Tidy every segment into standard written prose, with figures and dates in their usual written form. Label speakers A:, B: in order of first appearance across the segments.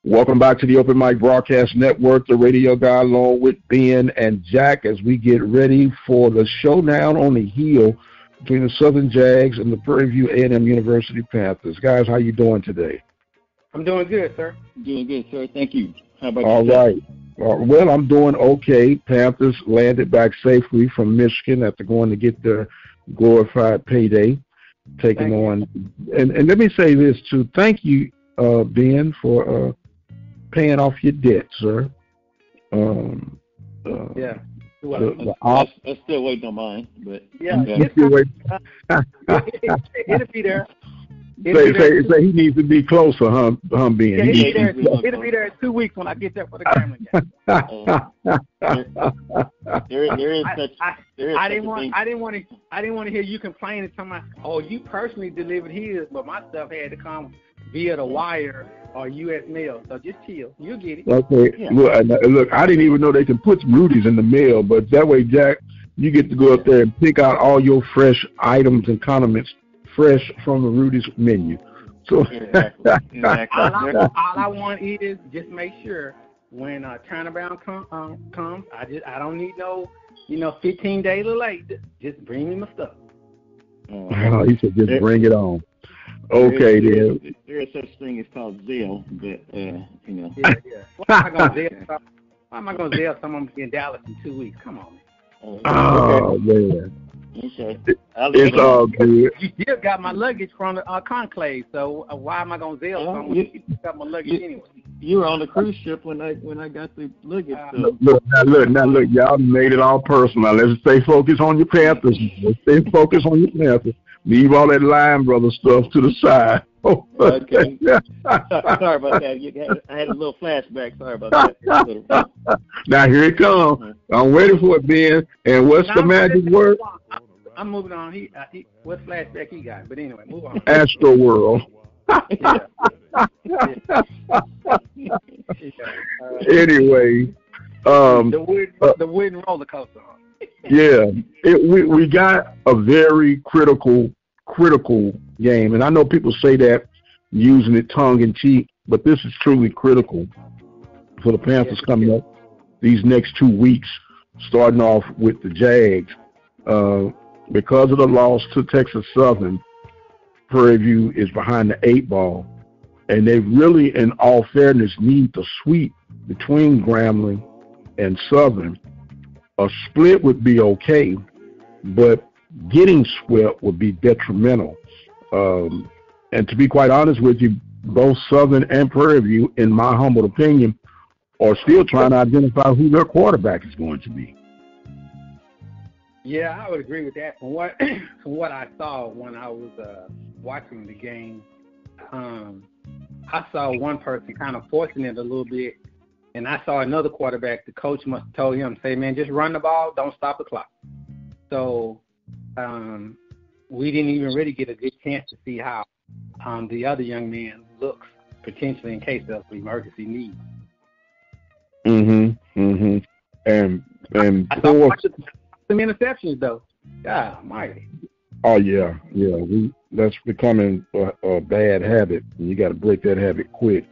A: Welcome back to the Open Mic Broadcast Network, the radio guy along with Ben and Jack as we get ready for the showdown on the hill between the Southern Jags and the Prairie View A&M University Panthers. Guys, how you doing today?
B: I'm doing good, sir.
C: Doing good, sir. Thank you. How about
A: All
C: yourself?
A: right. Well, I'm doing okay. Panthers landed back safely from Michigan after going to get their glorified payday, taking on. And let me say this, too. Thank you, Ben, for paying off your debt, sir.
B: Yeah.
C: I'm still waiting on mine, but
B: yeah,
A: it'll
B: be there.
A: Say he needs to be closer, huh, Ben?
B: Yeah, it'll be there in 2 weeks when I get there for the gambling game. I didn't want to hear you complaining to my. Oh, you personally delivered his, but my stuff had to come via the wire or U.S. mail. So just chill. You'll get it.
A: Okay. Yeah. Look, I didn't even know they could put some Rudy's in the mail, but that way, Jack, you get to go up there and pick out all your fresh items and condiments fresh from the Rudy's menu. So
C: exactly.
B: All I want is just make sure when turnaround comes, I don't need no 15 days late. Just bring me my stuff.
A: He said just bring it on. Okay, then.
C: There is such thing as called Zelle, but
B: Yeah. Why am I gonna Zelle someone in Dallas in 2 weeks? Come on, man.
A: Oh man.
C: Okay.
A: It's all good.
B: You still got my luggage from the conclave, so why am I gonna Zelle someone? You got my luggage anyway.
C: You were on the cruise ship when I got the luggage. So.
A: Look, y'all made it all personal. Let's stay focused on your Panthers. Let's stay focused on your Panthers. Leave all that Lion Brothers stuff to the side.
C: Okay. Sorry about that. I had a little flashback. Sorry about that.
A: Now here it comes. I'm waiting for it, Ben. And what's the magic word?
B: I'm moving on. What flashback he got? But anyway, move on.
A: Astro World. Anyway,
B: the wooden roller coaster.
A: Yeah, we got a very critical game, and I know people say that using it tongue in cheek, but this is truly critical for the Panthers coming up these next 2 weeks, starting off with the Jags. Because of the loss to Texas Southern, Prairie View is behind the 8 ball, and they really, in all fairness, need to sweep between Grambling and Southern. A split would be okay, but getting swept would be detrimental. And to be quite honest with you, both Southern and Prairie View, in my humble opinion, are still trying to identify who their quarterback is going to be.
B: Yeah, I would agree with that. From what I saw when I was watching the game, I saw one person kind of forcing it a little bit. And I saw another quarterback, the coach must have told him, say, man, just run the ball, don't stop the clock. So we didn't even really get a good chance to see how the other young man looks, potentially in case of emergency need.
A: And
B: I saw some interceptions, though. God almighty.
A: Oh, yeah. That's becoming a bad habit, and you got to break that habit quick.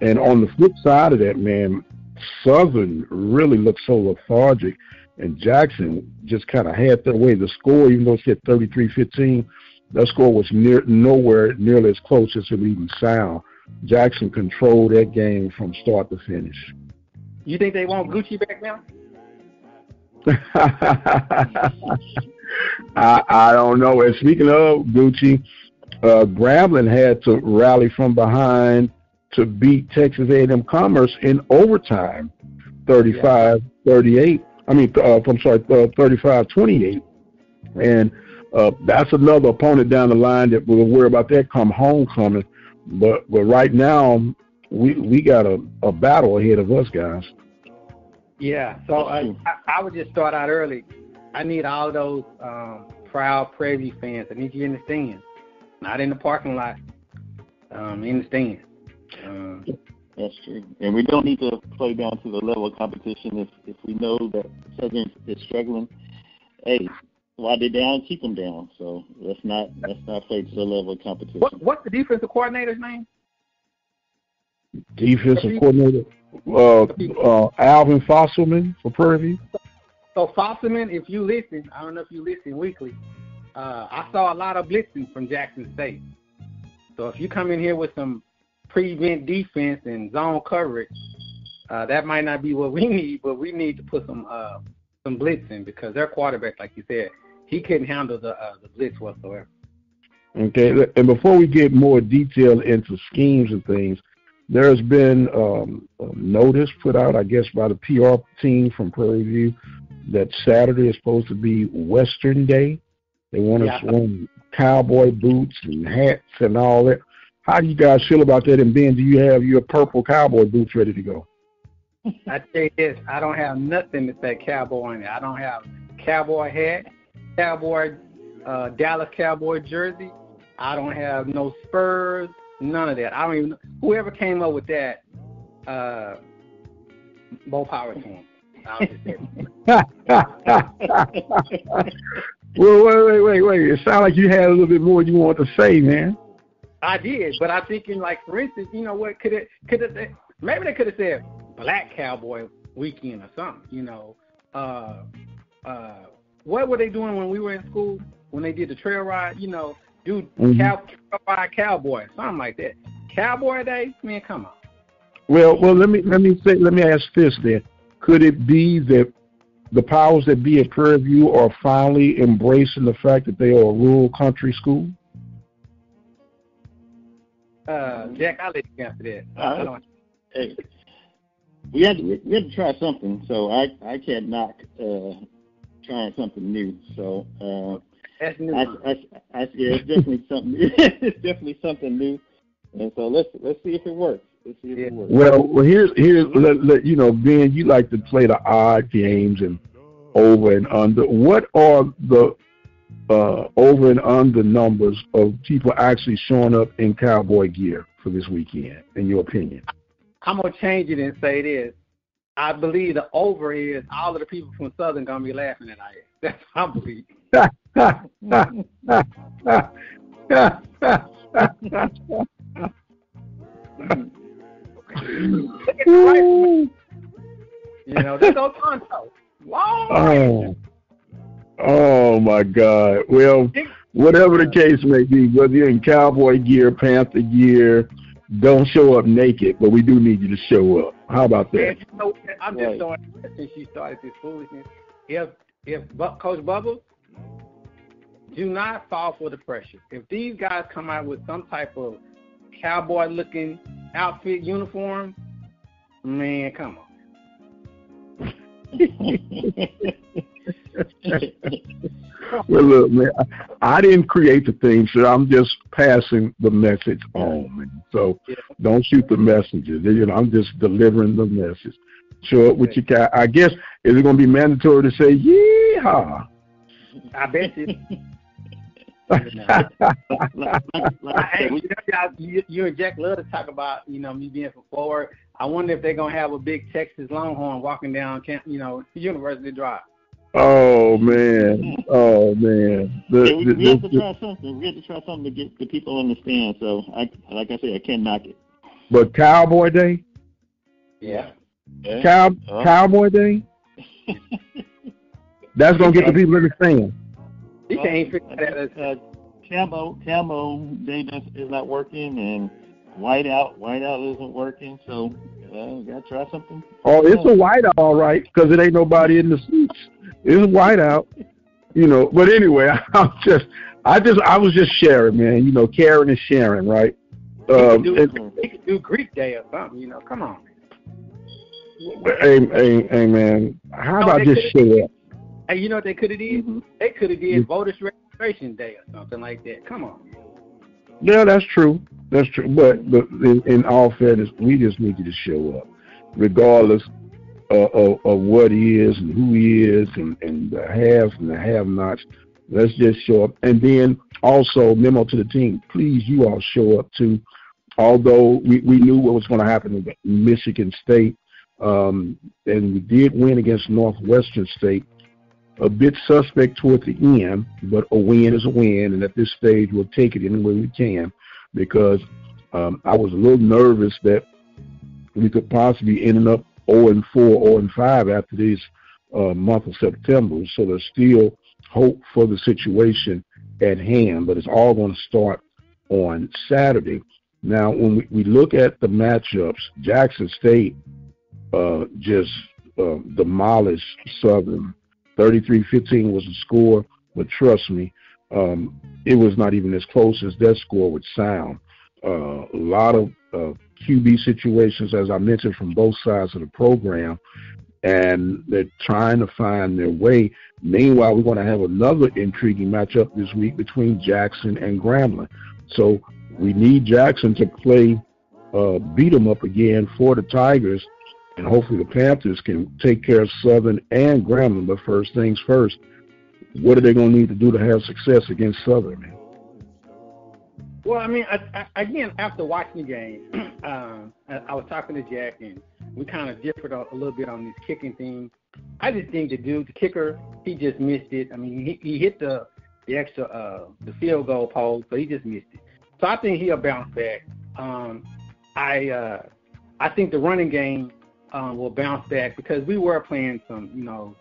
A: And on the flip side of that, man, Southern really looked so lethargic, and Jackson just kind of had their way. The score, even though it said 33-15, that score was nowhere nearly as close as it would even sound. Jackson controlled that game from start to finish.
B: You think they want Gucci back now?
A: I don't know. And speaking of Gucci, Grambling had to rally from behind to beat Texas A&M Commerce in overtime, 35-38. 35-28. And that's another opponent down the line that we'll worry about that come homecoming. But right now, we got a battle ahead of us, guys.
B: Yeah, so I would just start out early. I need all those proud Prairie View fans. I need you in the stands, not in the parking lot, in the stands.
C: That's true. And we don't need to play down to the level of competition if we know that Southern is struggling. Hey, while they're down, keep them down. So let's not play to the level of competition.
B: What's the defensive coordinator's name?
A: Defensive coordinator, Alvin Fosselman for Prairie View.
B: So Fosselman, if you listen, I don't know if you listen weekly, I saw a lot of blitzing from Jackson State. So if you come in here with some prevent defense and zone coverage, that might not be what we need, but we need to put some blitzing because their quarterback, like you said, he couldn't handle the blitz whatsoever.
A: Okay, and before we get more detail into schemes and things, there's been a notice put out, I guess, by the PR team from Prairie View that Saturday is supposed to be Western Day. They want us wearing cowboy boots and hats and all that. How do you guys feel about that? And Ben, do you have your purple cowboy boots ready to go?
B: I tell you this, I don't have nothing that say cowboy in it. I don't have cowboy hat, cowboy Dallas Cowboy jersey. I don't have no Spurs, none of that. I don't even know. Whoever came up with that, more power to him.
A: Well, wait. It sounds like you had a little bit more you want to say, man.
B: I did, but I'm thinking, like, for instance, you know what, could it maybe they could have said Black Cowboy Weekend or something, you know. What were they doing when we were in school, when they did the trail ride, you know, trail ride cowboy, something like that. Cowboy Day? Man, come on.
A: Well, let me ask this then. Could it be that the powers that be at Prairie View are finally embracing the fact that they are a rural country school?
B: Jack, I'll let you answer that.
C: Hey, we had to try something, so I can't knock trying something new. So
B: that's new.
C: It's definitely something. It's definitely something new, and so let's see if it works.
A: Well, here's you know, Ben, you like to play the odd games and over and under. What are the over and under numbers of people actually showing up in cowboy gear for this weekend, in your opinion?
B: I'm going to change it and say this. I believe the over is all of the people from Southern going to be laughing at us. That's what I believe. Look at the rifle. You know, there's no Tonto.
A: Oh my God. Well, whatever the case may be, whether you're in cowboy gear, Panther gear, don't show up naked, but we do need you to show up. How about that?
B: I'm just throwing, since you started this foolishness, if Coach Bubbles, do not fall for the pressure. If these guys come out with some type of cowboy-looking outfit, uniform, man, come on.
A: Well, look, man, I didn't create the thing, so I'm just passing the message on, man. So don't shoot the messenger. You know, I'm just delivering the message. Show up with your cat. I guess, is it going to be mandatory to say, yeehaw?
B: I bet you. You and Jack love to talk about, you know, me being from forward. I wonder if they're going to have a big Texas Longhorn walking down, University Drive.
A: Oh, man.
C: We have to try something. We have to try something to get the people on the stand. So, like I said, I can't knock it.
A: But Cowboy Day?
B: Yeah.
A: Cowboy Day? That's going to get the people in the stand.
B: You can't figure that out.
C: Camo Day is not working, and whiteout isn't working. So, we got to try something.
A: Oh, it's a whiteout, all right, because it ain't nobody in the suits. It's whiteout, you know. But anyway, I was just sharing, man. You know, caring and sharing, right?
B: He could do Greek Day or something, you know. Come on.
A: Hey, man. How about just show up?
B: Hey, you know what they could have did? Mm-hmm. They could have did Voters Registration Day or something like that. Come on.
A: Yeah, that's true. That's true. But in all fairness, we just need you to show up, regardless of what he is and who he is and the haves and the have-nots. Let's just show up. And then also, memo to the team, please, you all show up too. Although we knew what was going to happen in Michigan State, and we did win against Northwestern State, a bit suspect toward the end, but a win is a win, and at this stage we'll take it any way we can, because I was a little nervous that we could possibly be ending up 0-4, 0-5 after this month of September. So there's still hope for the situation at hand, but it's all going to start on Saturday. Now, when we look at the matchups, Jackson State just demolished Southern. 33-15 was the score, but trust me, it was not even as close as that score would sound. A lot of QB situations, as I mentioned, from both sides of the program, and they're trying to find their way. Meanwhile, we're going to have another intriguing matchup this week between Jackson and Grambling. So we need Jackson to play, beat them up again for the Tigers, and hopefully the Panthers can take care of Southern and Grambling. But first things first, what are they going to need to do to have success against Southern, man?
B: Well, I mean, again, after watching the game, I was talking to Jack, and we kind of differed a little bit on this kicking thing. I just think the kicker, he just missed it. I mean, he hit the the field goal post, but he just missed it. So I think he'll bounce back. I think the running game will bounce back because we were playing some,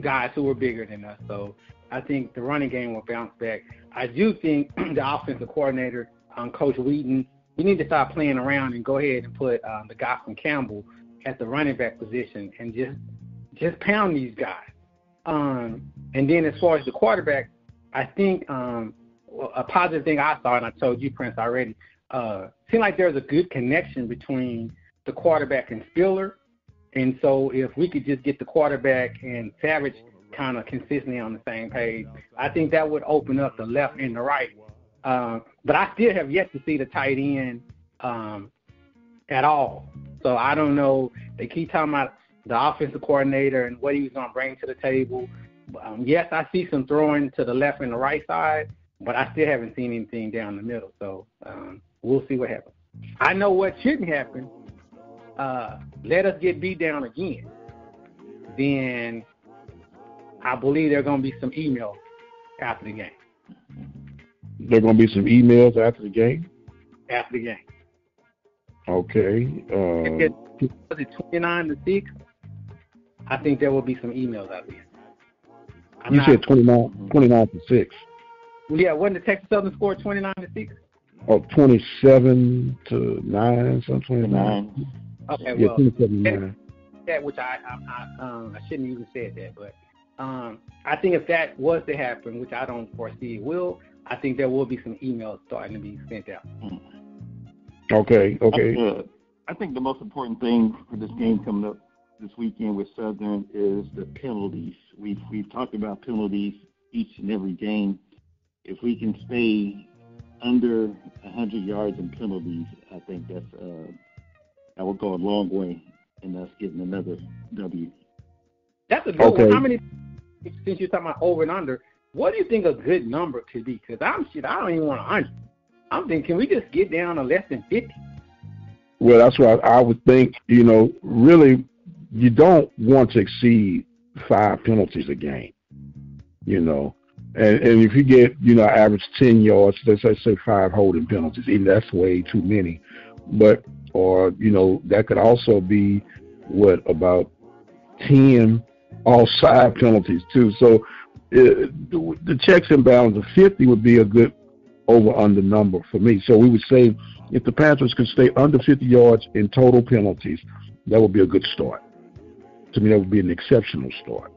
B: guys who were bigger than us. So I think the running game will bounce back. I do think the offensive coordinator, Coach Wheaton, we need to stop playing around and go ahead and put the guy from Campbell at the running back position and just pound these guys. And then as far as the quarterback, I think a positive thing I saw, and I told you, Prince, already, seemed like there's a good connection between the quarterback and Spiller. And so if we could just get the quarterback and Savage kind of consistently on the same page, I think that would open up the left and the right. But I still have yet to see the tight end at all. So I don't know. They keep talking about the offensive coordinator and what he was going to bring to the table. Yes, I see some throwing to the left and the right side, but I still haven't seen anything down the middle. So we'll see what happens. I know what shouldn't happen. Let us get beat down again. Then I believe there are going to be some emails after the game.
A: There are going to be some emails after the game?
B: After the game.
A: Okay.
B: Was it 29-6? I think there will be some emails out there.
A: You said 29-6.
B: Well, yeah, wasn't the Texas Southern score 29-6?
A: Oh, 27-9, something 29.
B: Okay,
A: yeah,
B: well,
A: 27-9.
B: That which I shouldn't even said that, but I think if that was to happen, which I don't foresee it will, I think there will be some emails starting to be sent out.
A: Okay.
C: I think the most important thing for this game coming up this weekend with Southern is the penalties. We've talked about penalties each and every game. If we can stay under 100 yards in penalties, I think that will go a long way in us getting another W.
B: That's a good one. How many? Since you're talking about over and under, what do you think a good number could be? Because I don't even want 100. I'm thinking, can we just get down to less than 50?
A: Well, that's what I would think. Really, you don't want to exceed 5 penalties a game. And if you get, average 10 yards, let's say 5 holding penalties, even that's way too many. But, that could also be, about 10 offside penalties too. So the checks and balances of 50 would be a good over-under number for me. So we would say if the Panthers could stay under 50 yards in total penalties, that would be a good start. To me, that would be an exceptional start.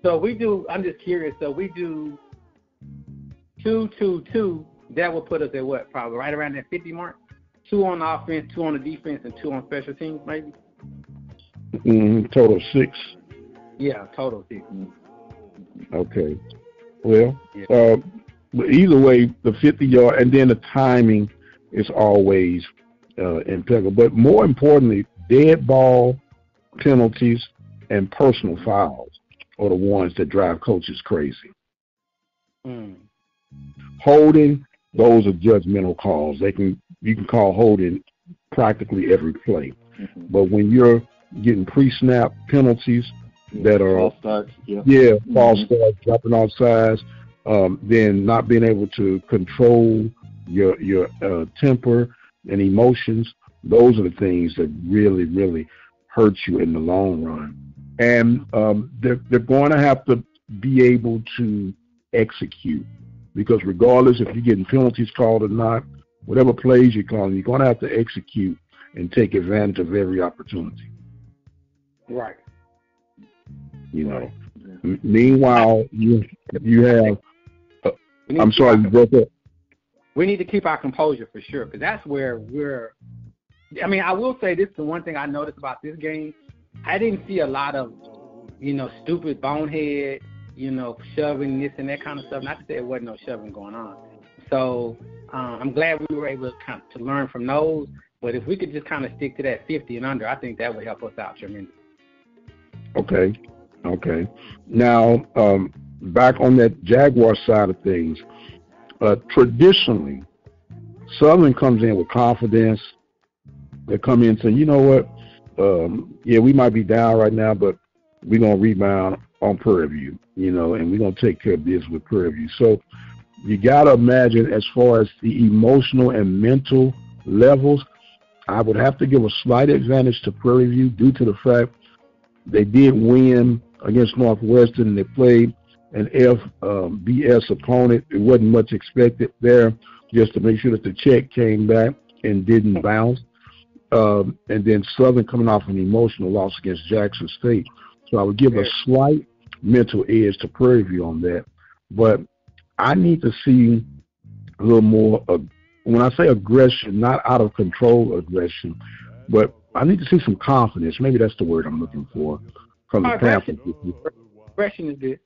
B: So I'm just curious, so we do 2-2-2, that would put us at what, probably right around that 50 mark? 2 on offense, 2 on the defense, and 2 on special teams, maybe?
A: Total 6.
B: Yeah, total 6.
A: Okay. Well, but either way, the 50-yard, and then the timing is always impeccable. But more importantly, dead ball penalties and personal fouls are the ones that drive coaches crazy. Holding, those are judgmental calls. You can call holding practically every play. But when you're getting pre-snap penalties that are
C: false starts,
A: false starts, dropping off sides, then not being able to control your temper and emotions, Those are the things that really, really hurt you in the long run. And they're going to have to be able to execute, because regardless if you're getting penalties called or not, whatever plays you're calling, you're going to have to execute and take advantage of every opportunity.
B: Right.
A: You know. Meanwhile, you have. I'm sorry, you broke up.
B: We need to keep our composure for sure, because that's where we're. I mean, I will say this: the one thing I noticed about this game, I didn't see a lot of, stupid bonehead, shoving this and that kind of stuff. Not to say there wasn't no shoving going on. So I'm glad we were able to learn from those. But if we could just kind of stick to that 50 and under, I think that would help us out tremendously.
A: Okay. Now, back on that Jaguar side of things, traditionally, Southern comes in with confidence. They come in saying, you know what, we might be down right now, but we're going to rebound on Prairie View, and we're going to take care of business with Prairie View. So you got to imagine, as far as the emotional and mental levels, I would have to give a slight advantage to Prairie View due to the fact they did win against Northwestern, and they played an FBS opponent. It wasn't much expected there, just to make sure that the check came back and didn't bounce. And then Southern coming off an emotional loss against Jackson State. So I would give a slight mental edge to Prairie View on that. But I need to see a little more, when I say aggression, not out of control aggression, but I need to see some confidence. Maybe that's the word I'm looking for from the Panthers.
B: Aggression is good.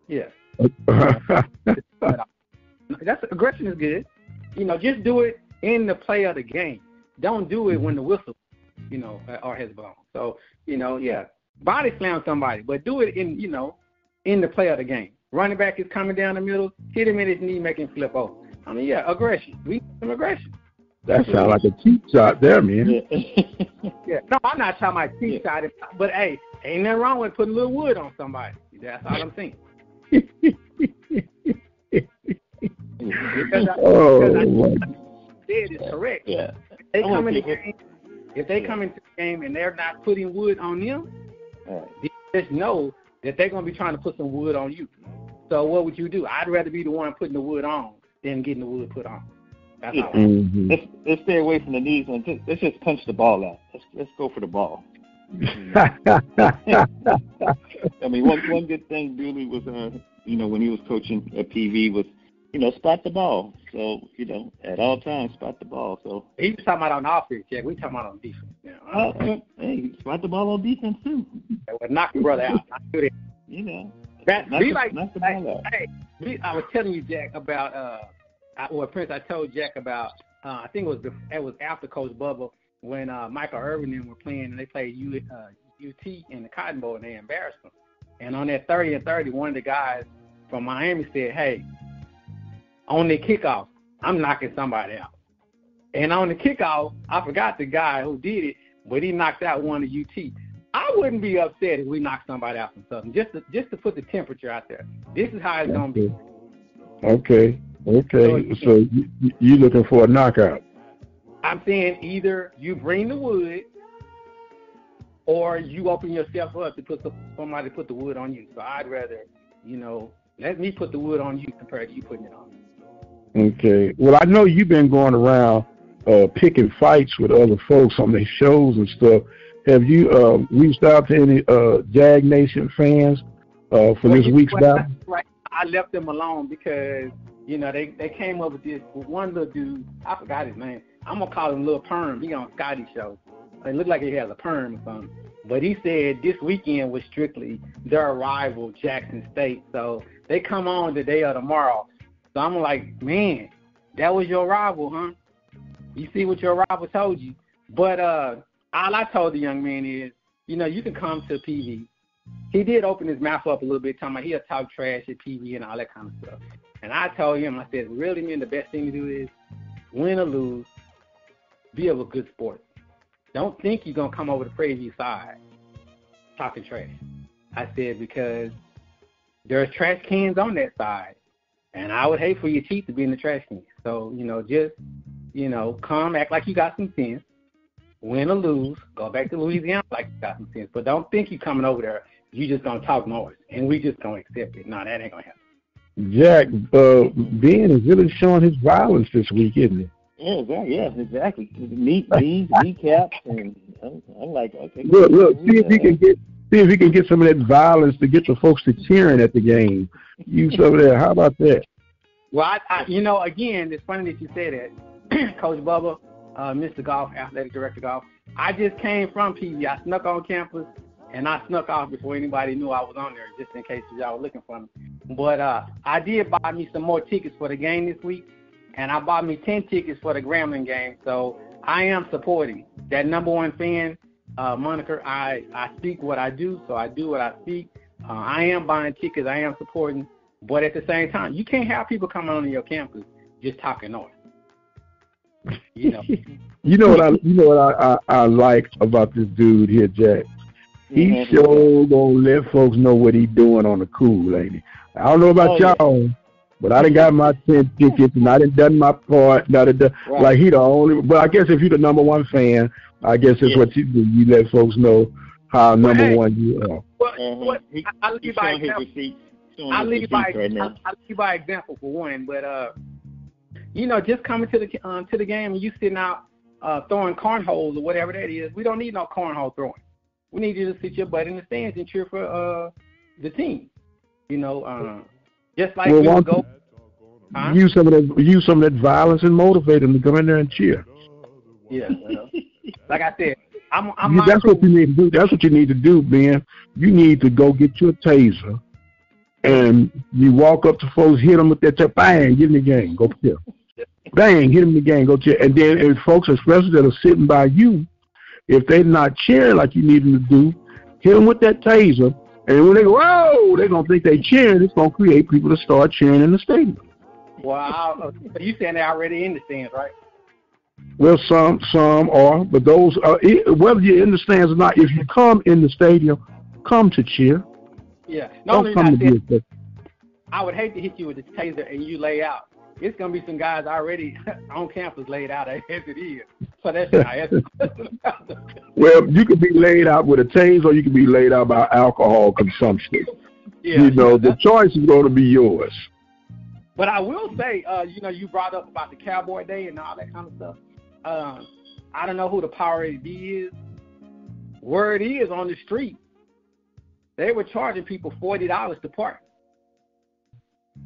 B: Yeah. Aggression is good. Just do it in the play of the game. Don't do it when the whistle, or has blown. So, body slam somebody, but do it in the play of the game. Running back is coming down the middle, hit him in his knee, make him flip over. I mean, aggression. We need some aggression.
A: That sounds like a cheap shot there, man.
B: Yeah. No, I'm not talking about cheap shot, but hey, ain't nothing wrong with putting a little wood on somebody. That's all I'm saying. Because it is correct.
C: Yeah.
B: If they come into the game and they're not putting wood on them, just know that they're going to be trying to put some wood on you. So what would you do? I'd rather be the one putting the wood on than getting the wood put on. That's all.
C: Let's stay away from the knees and let's just punch the ball out. Let's go for the ball. I mean, one good thing Dooley was, when he was coaching at PV was, spot the ball. So, at all times, spot the ball. So
B: he was talking about on offense, Jack. We talking about on defense.
C: Hey, spot the ball on defense too.
B: Well, knock your brother out. I do that. I was telling you, Jack, about Prince. I told Jack about. I think it was after Coach Bubba when Michael Irvin and them were playing, and they played UT in the Cotton Bowl, and they embarrassed them. And on that 30 and 30, one of the guys from Miami said, "Hey, on the kickoff, I'm knocking somebody out." And on the kickoff, I forgot the guy who did it, but he knocked out one of UT. I wouldn't be upset if we knocked somebody out from Southern, just to put the temperature out there. This is how it's going to be.
A: Okay. So you're looking for a knockout.
B: I'm saying either you bring the wood or you open yourself up to put somebody to put the wood on you. So I'd rather, let me put the wood on you compared to you putting it on me.
A: Okay. Well, I know you've been going around picking fights with other folks on their shows and stuff. Have you reached out to any Jag Nation fans for this week's battle?
B: Right. I left them alone because, they came up with this one little dude. I forgot his name. I'm going to call him Lil Perm. He on Scotty's show. It looked like he has a perm or something. But he said this weekend was strictly their rival, Jackson State. So they come on today or tomorrow. So I'm like, man, that was your rival, huh? You see what your rival told you. But all I told the young man is, you can come to PV. He did open his mouth up a little bit, talking about he'll talk trash at PV and all that kind of stuff. And I told him, I said, really, man, the best thing to do is win or lose, be of a good sport. Don't think you're going to come over the Prairie View side talking trash. I said, because there's trash cans on that side. And I would hate for your teeth to be in the trash can. So, just, come, act like you got some sense. win or lose, go back to Louisiana like you got some sense. But don't think you coming over there, you just going to talk noise, and we just going to accept it. No, that ain't going to happen.
A: Jack, Ben is really showing his violence this week, isn't he?
C: Yeah, exactly. Kneecaps, and I'm like, okay.
A: Look, see if he can get some of that violence to get the folks to cheering at the game. Use some of that. How about that?
B: Well, I again, it's funny that you say that, Coach Bubba, Mr. Golf, Athletic Director Golf. I just came from PV. I snuck on campus, and I snuck off before anybody knew I was on there, just in case y'all were looking for me. But I did buy me some more tickets for the game this week, and I bought me 10 tickets for the Grambling game. So I am supporting that number one fan moniker. I speak what I do, so I do what I speak. I am buying tickets. I am supporting. But at the same time, you can't have people coming on your campus just talking noise. You know.
A: you know what I like about this dude here, Jack. He sure gonna let folks know what he doing on the cool, ain't he? I don't know about y'all, but I done got my 10 tickets and I done my part. Right. Like he the only. But I guess if you're the number one fan, I guess that's what you do. You let folks know how number one you are.
B: Well, I'll leave you by example. I'll leave you by example for one, but just coming to the game and you sitting out throwing cornholes or whatever that is, we don't need no cornhole throwing. We need you to sit your butt in the stands and cheer for the team. Just like we would go.
A: Use some of that violence and motivate them to come in there and cheer.
B: Yeah, like I said,
A: that's what you need to do. That's what you need to do, Ben. You need to go get you a taser. And you walk up to folks, hit them with that, bang, get in the game, go cheer. Bang, hit them in the game, go cheer. And then if folks, especially that are sitting by you, if they're not cheering like you need them to do, hit them with that taser. And when they go, whoa, they're going to think they cheering. It's going to create people to start cheering in the stadium.
B: Well, you saying they're already in the stands, right?
A: Well, some are, but those are, whether you're in the stands or not, if you come in the stadium, come to cheer.
B: Yeah. I would hate to hit you with the taser and you lay out. It's going to be some guys already on campus laid out as it is. So that's not.
A: Well, you could be laid out with a taser or you could be laid out by alcohol consumption.
B: Yeah,
A: the choice is going to be yours.
B: But I will say, you brought up about the Cowboy Day and all that kind of stuff. I don't know who the Power AD is. Word is on the street, they were charging people $40 to park.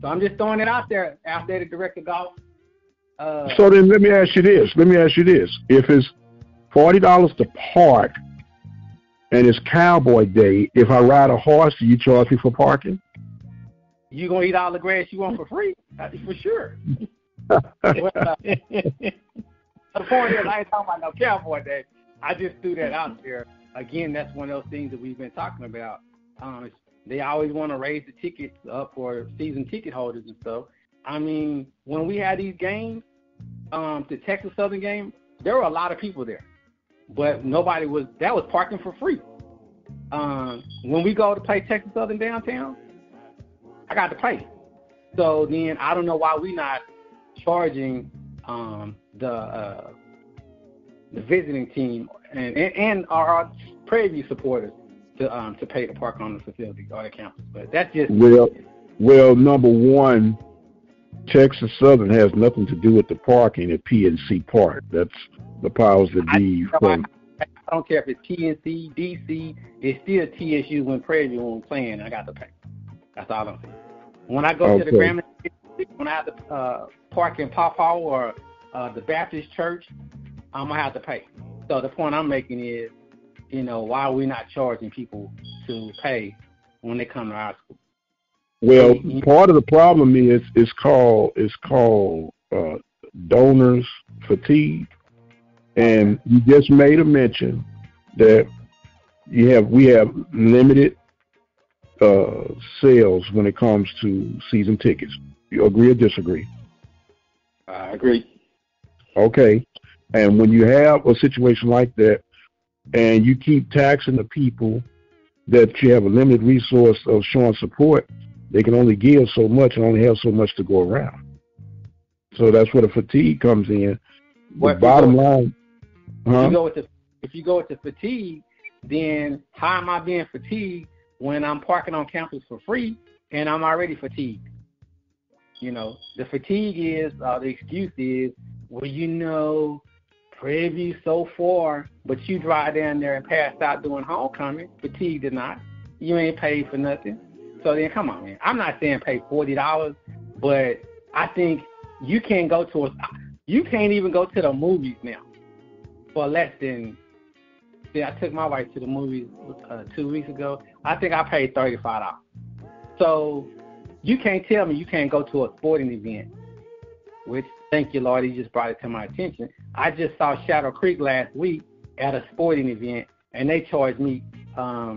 B: So I'm just throwing it out there, Athletic Director Golf.
A: So then let me ask you this. If it's $40 to park and it's Cowboy Day, if I ride a horse, do you charge me for parking?
B: You going to eat all the grass you want for free? For sure. The point is, I ain't talking about no Cowboy Day. I just threw that out there. Again, that's one of those things that we've been talking about. They always want to raise the tickets up for season ticket holders and stuff. I mean, when we had these games, the Texas Southern game, there were a lot of people there. But that was parking for free. When we go to play Texas Southern downtown, I got to pay. So then I don't know why we're not charging the visiting team and our Prairie View supporters to pay to park on the facility or the campus. But that's just
A: well, number one, Texas Southern has nothing to do with the parking at PNC Park. That's the powers that be.
B: I don't care if it's PNC, DC, it's still TSU when Prairie View when playing. I got to pay. That's all I'm saying. When I go to the Grambling, when I have to park in Pawpaw or the Baptist Church, I'm gonna have to pay. So the point I'm making is, why are we not charging people to pay when they come to our school?
A: Well, part of the problem is it's called donors fatigue, and you just made a mention that we have limited sales when it comes to season tickets. You agree or disagree?
C: I agree.
A: Okay, and when you have a situation like that, and you keep taxing the people that you have a limited resource of showing support, they can only give so much and only have so much to go around. So that's where the fatigue comes in. The bottom line,
B: you go with if you go to fatigue, then how am I being fatigued when I'm parking on campus for free and I'm already fatigued? The fatigue is, the excuse is, well, Prairie View so far, but you drive down there and pass out doing homecoming, fatigued or not. You ain't paid for nothing. So then, come on, man. I'm not saying pay $40, but I think you can't even go to the movies now for less than. See, I took my wife to the movies 2 weeks ago. I think I paid $35. So you can't tell me you can't go to a sporting event, which, thank you, Lord, you just brought it to my attention. I just saw Shadow Creek last week at a sporting event, and they charged me $10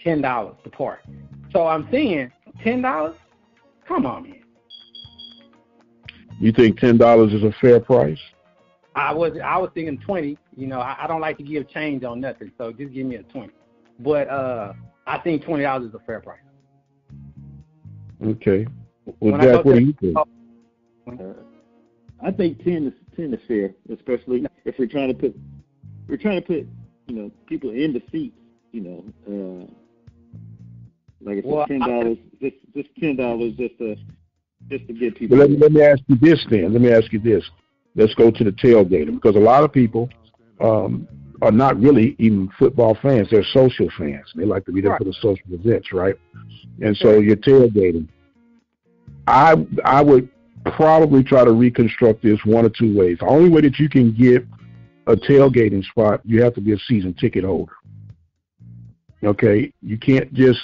B: to park. So I'm saying $10? Come on, man.
A: You think $10 is a fair price?
B: I was thinking 20. I don't like to give change on nothing, so just give me a 20. But I think $20 is a fair price.
A: Okay. Well, Jack, what do you think?
C: I think 10 is fair, especially if we're trying to put people in the seats. Like I said, $10, just $10 just to get people.
A: But let me ask you this then. Let's go to the tailgating, because a lot of people are not really even football fans. They're social fans. They like to be there for the social events, right? And so you're tailgating. I would probably try to reconstruct this one or two ways. The only way that you can get a tailgating spot, you have to be a season ticket holder. Okay? You can't just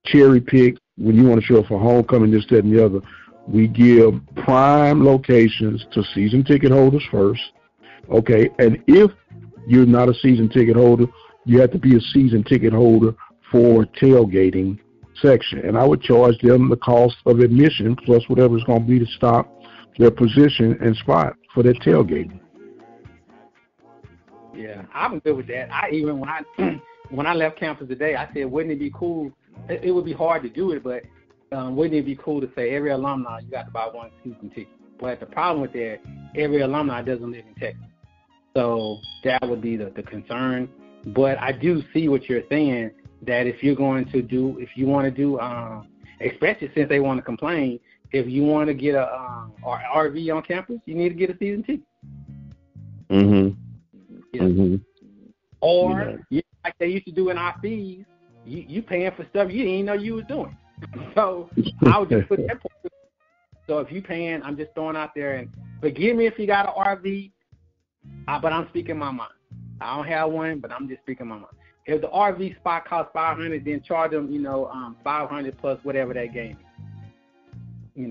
A: cherry pick when you want to show up for homecoming, this, that, and the other. We give prime locations to season ticket holders first. Okay? And if you're not a season ticket holder, you have to be a season ticket holder for tailgating section. And I would charge them the cost of admission plus whatever it's going to be to stop their position and spot for their tailgating.
B: Yeah, I'm good with that. When I left campus today, I said, wouldn't it be cool? It would be hard to do it, but wouldn't it be cool to say every alumni, you got to buy one season ticket? But the problem with that, every alumni doesn't live in Texas. So that would be the concern. But I do see what you're saying, that if you want to do, especially since they want to complain, if you want to get a RV on campus, you need to get a season ticket.
A: Mm-hmm.
B: Yeah. Mm-hmm. Or, like they used to do in our fees, you paying for stuff you didn't even know you was doing. So I would just put that point. So if you paying, I'm just throwing out there, and forgive me if you got an RV, but I'm speaking my mind. I don't have one, but I'm just speaking my mind. If the RV spot costs $500, then charge them, $500 plus whatever that game is.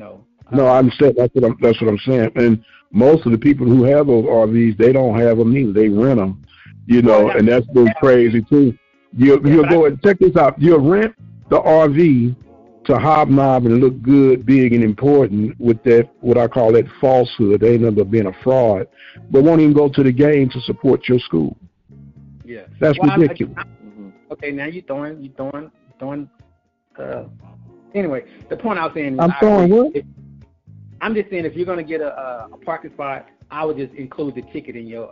A: No, I'm saying that's what I'm saying. And most of the people who have those RVs, they don't have them either. They rent them, and that's been crazy too. You'll go and check this out. You'll rent the RV to hobnob and look good, big, and important with that, what I call that falsehood. They end up being a fraud, but won't even go to the game to support your school.
B: Yeah,
A: that's ridiculous.
B: Okay, now you're throwing. Anyway, the point I was saying is,
A: I'm throwing what?
B: I'm just saying, if you're going to get a parking spot, I would just include the ticket in your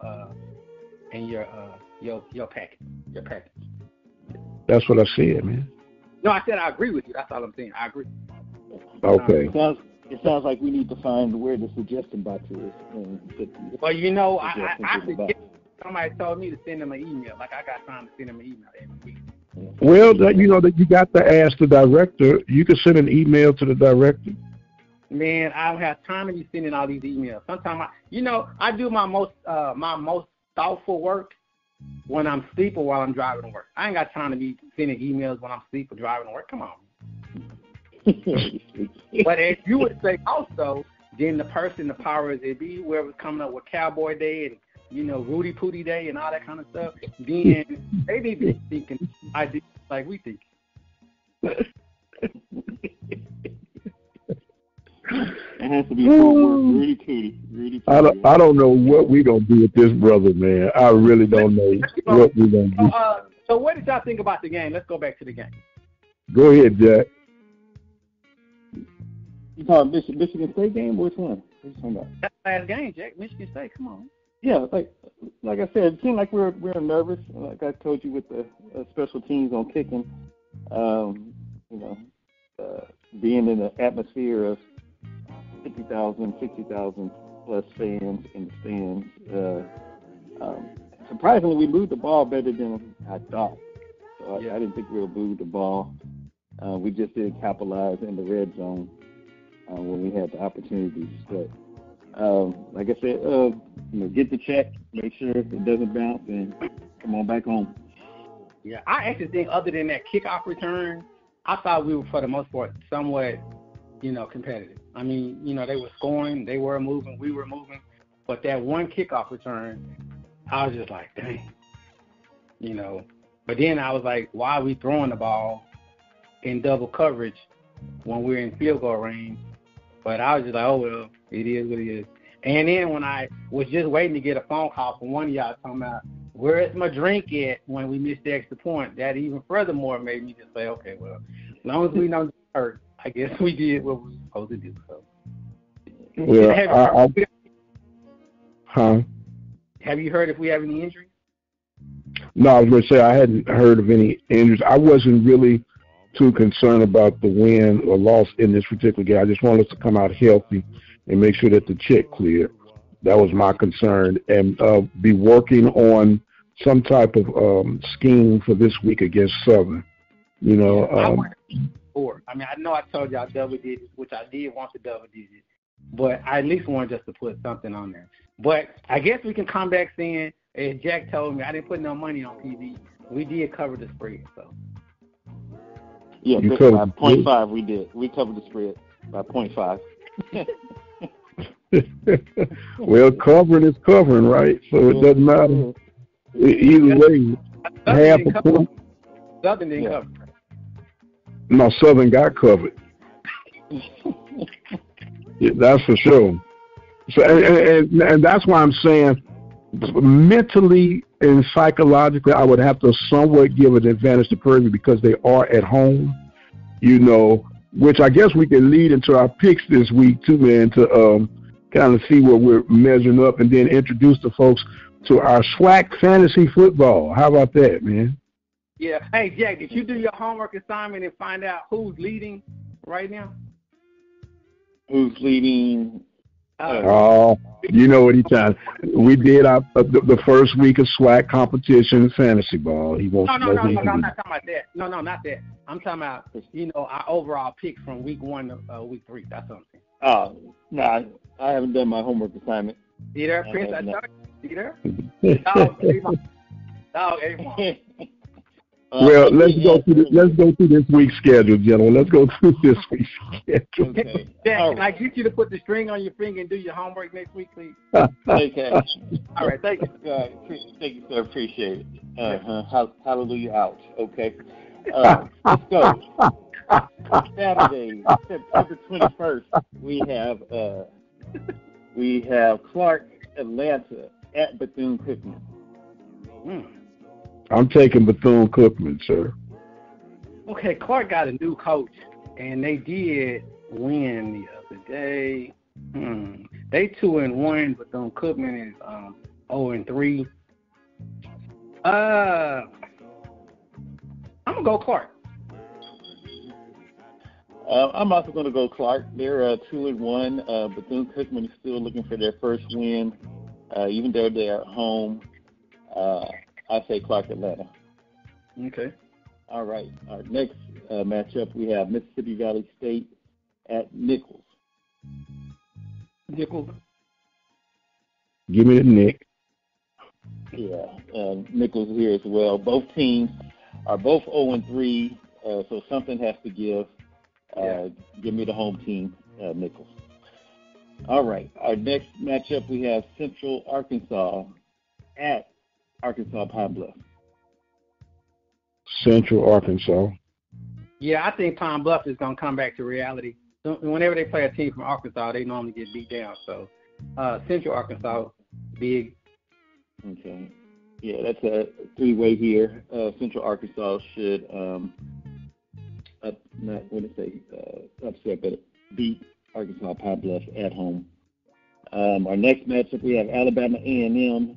B: package. Your package.
A: That's what I said, man.
B: No, I said I agree with you. That's all I'm saying. I agree.
A: Okay.
C: It sounds like we need to find where the suggestion box is.
B: Well, I forget. Somebody told me to send them an email. Like, I got time to send them an email every week.
A: Well, that you got to ask the director. You can send an email to the director.
B: Man, I don't have time to be sending all these emails. Sometimes I do my most thoughtful work when I'm asleep or while I'm driving to work. I ain't got time to be sending emails when I'm asleep or driving to work. Come on. But if you would say also, then the powers that be, whoever's coming up with Cowboy Day and Rudy Pooty Day and all that kind of stuff, then they need to be thinking ideas like we think.
C: It has to be Rudy Pooty.
A: I don't know what we gonna do with this brother, man. I really don't know what we gonna do.
B: So what did y'all think about the game? Let's go back to the game.
A: Go ahead, Jack.
C: You talking Michigan State game? Which one? What you talking about?
B: That's the last game, Jack. Michigan State. Come on.
C: Yeah, like I said, it seemed like we're nervous. Like I told you with the special teams on kicking, you know, being in the atmosphere of 50,000, 60,000 plus fans in the stands. Surprisingly, we moved the ball better than I thought. So I didn't think we would move the ball. We just didn't capitalize in the red zone when we had the opportunities. But like I said, get the check, make sure it doesn't bounce, and come on back home.
B: Yeah, I actually think other than that kickoff return, I thought we were, for the most part, somewhat, competitive. I mean, they were scoring, they were moving, we were moving. But that one kickoff return, I was just like, dang. But then I was like, why are we throwing the ball in double coverage when we're in field goal range? But I was just like, oh, well, it is what it is. And then when I was just waiting to get a phone call from one of y'all talking about, where's my drink at when we missed the extra point, that even furthermore made me just say, okay, well, as long as we don't get hurt, I guess we did what we were supposed to do. So.
A: Well,
B: have you heard if we have any injuries?
A: No, I was going to say I hadn't heard of any injuries. I wasn't really too concerned about the win or loss in this particular game. I just wanted us to come out healthy and make sure that the check cleared. That was my concern, and be working on some type of scheme for this week against Southern.
B: I know I told y'all double digits, which I did want the double digits, but I at least wanted just to put something on there. But I guess we can come back saying, as Jack told me, I didn't put no money on PV. We did cover the spread, so.
C: Yeah, by 0.5 we did. We covered the spread by 0.5.
A: Well, covering is covering, right? So it doesn't matter. Either way, half a point.
B: Southern didn't cover.
A: No, Southern got covered. Yeah, that's for sure. So, and that's why I'm saying, mentally and psychologically, I would have to somewhat give an advantage to Purdue because they are at home, which I guess we can lead into our picks this week too, man, to kind of see what we're measuring up and then introduce the folks to our SWAC fantasy football. How about that, man?
B: Yeah. Hey, Jack, did you do your homework assignment and find out who's leading right now?
C: Who's leading?
A: You know what he trying. We did the first week of SWAC competition fantasy ball. He wants
B: No, I'm not talking about that. No, not that. I'm talking about, our overall picks from week 1 to week 3. That's what I'm saying.
C: Oh, no, I haven't done my homework assignment.
B: You there, Prince? You there? Dog,
A: well, let's go through this week's schedule, gentlemen. Let's go through this week's schedule.
C: Okay.
B: Jack, can I get you to put the string on your finger and do your homework next week, please?
C: Okay.
B: All right, thank you.
C: Thank you, sir. Appreciate it. Hallelujah out. Okay. Let's go. Saturday, September 21st, we have Clark, Atlanta at Bethune-Cookman.
A: I'm taking Bethune-Cookman, sir.
B: Okay, Clark got a new coach, and they did win the other day. They 2-1. Bethune-Cookman is 0-3. I'm gonna go Clark.
C: I'm also going to go Clark. They're 2-1. Bethune-Cookman is still looking for their first win, even though they're at home. I say Clark, Atlanta.
B: Okay.
C: All right. Our next matchup, we have Mississippi Valley State at Nichols.
B: Nichols.
A: Give me the Nick.
C: Yeah, Nichols here as well. Both teams are both 0-3, so something has to give. Give me the home team, Nichols. All right. Our next matchup, we have Central Arkansas at Arkansas Pine Bluff.
A: Central Arkansas.
B: Yeah, I think Pine Bluff is going to come back to reality. Whenever they play a team from Arkansas, they normally get beat down. So, Central Arkansas, big.
C: Okay. Yeah, that's a three-way here. Central Arkansas should upset, but beat Arkansas Pine Bluff at home. Our next matchup, we have Alabama A&M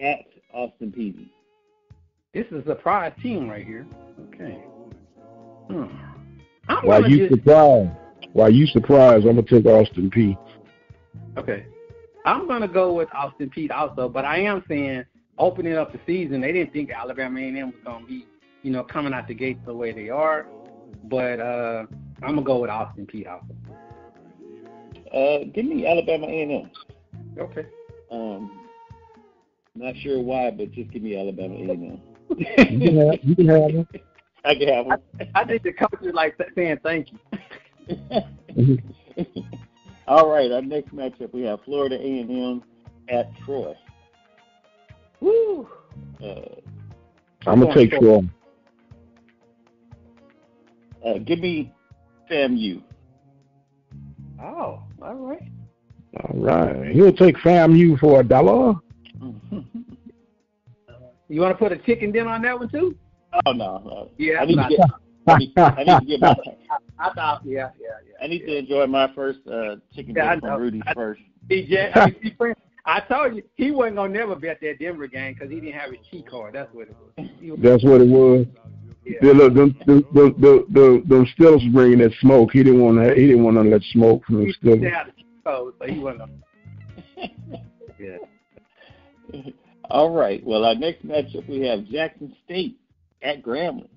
C: at Austin Peay.
B: This is a surprise team right here. Okay.
A: Why you surprised? I'm gonna take Austin Peay.
B: Okay. I'm gonna go with Austin Peay also, but I am saying opening up the season, they didn't think Alabama A&M was gonna be, coming out the gates the way they are. But I'm gonna go with Austin Peay also.
C: Give me Alabama A&M.
B: Okay.
C: Not sure why, but just give me Alabama A&M.
A: You can have them.
C: I can have them.
B: I think the coach is like saying thank
C: you. All right, our next matchup, we have Florida A&M at Troy.
B: Woo!
A: I'm going to take Troy.
C: Give me FAMU.
B: Oh, all right.
A: All right. He'll take FAMU for $1.
B: You want to put a chicken dinner on that one, too?
C: Oh, no.
B: Yeah,
C: I need to get my...
B: I thought, yeah.
C: I need to enjoy my first chicken dinner from Rudy's first.
B: I told you, he wasn't going to never bet that Denver game because he didn't have his cheat card. That's what it was.
A: That's what it was. Yeah. Them Steelers was bringing that smoke. He didn't want to let smoke from the Steelers.
B: He had the cheat code, so he wasn't. Yeah.
C: All right. Well, our next matchup, we have Jackson State at Grambling.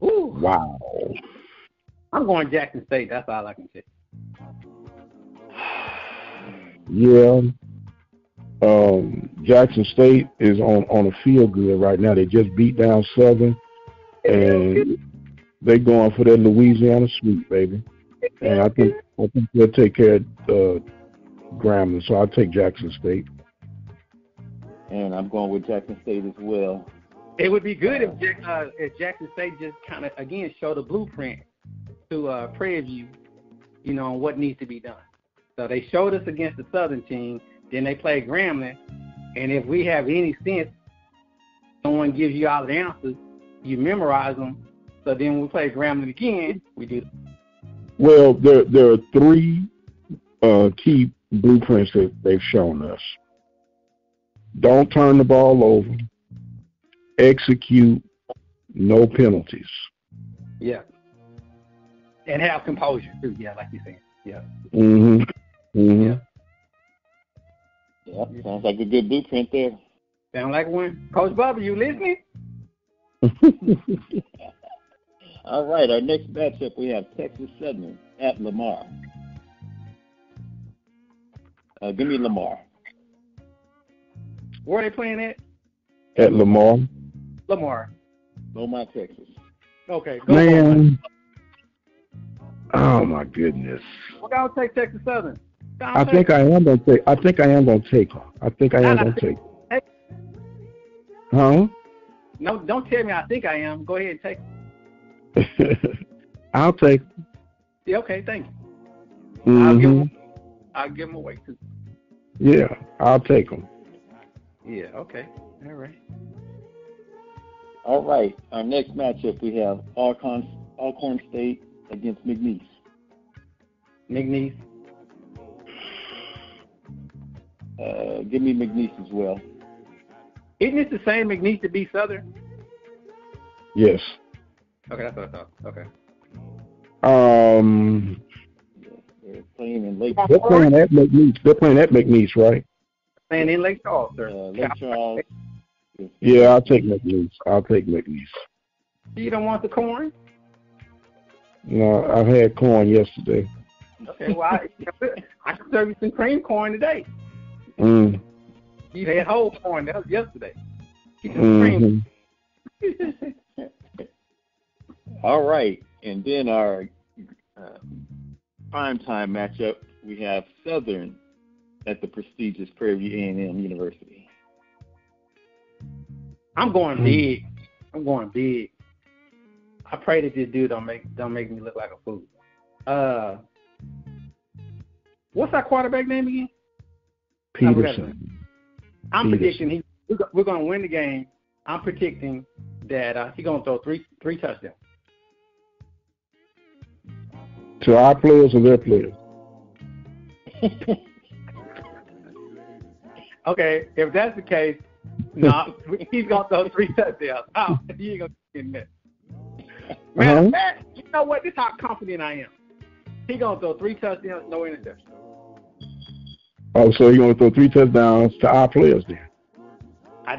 B: Ooh.
A: Wow.
B: I'm going Jackson State. That's all I can say.
A: Yeah. Jackson State is on a feel good right now. They just beat down Southern, and they're going for that Louisiana sweep, baby. And I think they'll take care of Grambling. So I'll take Jackson State.
C: And I'm going with Jackson State as well.
B: It would be good if Jackson State just kind of, again, show the blueprint to Prairie View, on what needs to be done. So they showed us against the Southern team, then they played Grambling, and if we have any sense, someone gives you all the answers, you memorize them, so then when we play Grambling again, we do.
A: Well, there are three key blueprints that they've shown us. Don't turn the ball over. Execute. No penalties.
B: Yeah. And have composure too. Yeah, like you said. Yeah.
C: Yeah. Sounds like a good blueprint there.
B: Sound like one. Coach Bubba, you listening?
C: All right. Our next matchup, we have Texas Southern at Lamar. Give me Lamar.
B: Where are they playing at?
A: At Lamar.
B: Lamar,
C: Texas.
B: Okay. Go
A: Man. Oh my goodness.
B: We're gonna take Texas Southern.
A: I think I am gonna take her. Huh?
B: No, don't tell me I think I am. Go ahead and take it.
A: I'll take her.
B: Yeah, okay, thank you.
A: Mm-hmm.
B: I'll give them away too.
A: Yeah, I'll take them.
B: Yeah, okay.
C: All right. Our next matchup, we have Alcorn State against McNeese. Give me McNeese as well.
B: Isn't it the same McNeese to be Southern?
A: Yes.
B: Okay, that's what I thought. Okay.
C: They're playing in Lake.
A: They're playing at McNeese, right?
B: Playing in Lake Charles, sir.
C: Lake Charles.
A: Yeah, I'll take McNeese. You
B: don't want the corn?
A: No, I had corn yesterday.
B: Okay, well, I can serve you some cream corn today.
A: Mm.
B: You had whole corn. That was yesterday.
A: Mm-hmm.
C: All right, and then our primetime matchup, we have Southern at the prestigious Prairie View A&M University.
B: I'm going big. I pray that this dude don't make me look like a fool. What's our quarterback name again?
A: Peterson.
B: I'm predicting we're going to win the game. I'm predicting that he's going to throw three touchdowns.
A: To our players or their players?
B: Okay, if that's the case, no, he's gonna throw 3 touchdowns. Oh, he ain't gonna get in there. Matter of fact, you know what? This is how confident I am. He gonna throw 3 touchdowns, no interception.
A: Oh, so you're gonna throw 3 touchdowns to our players then?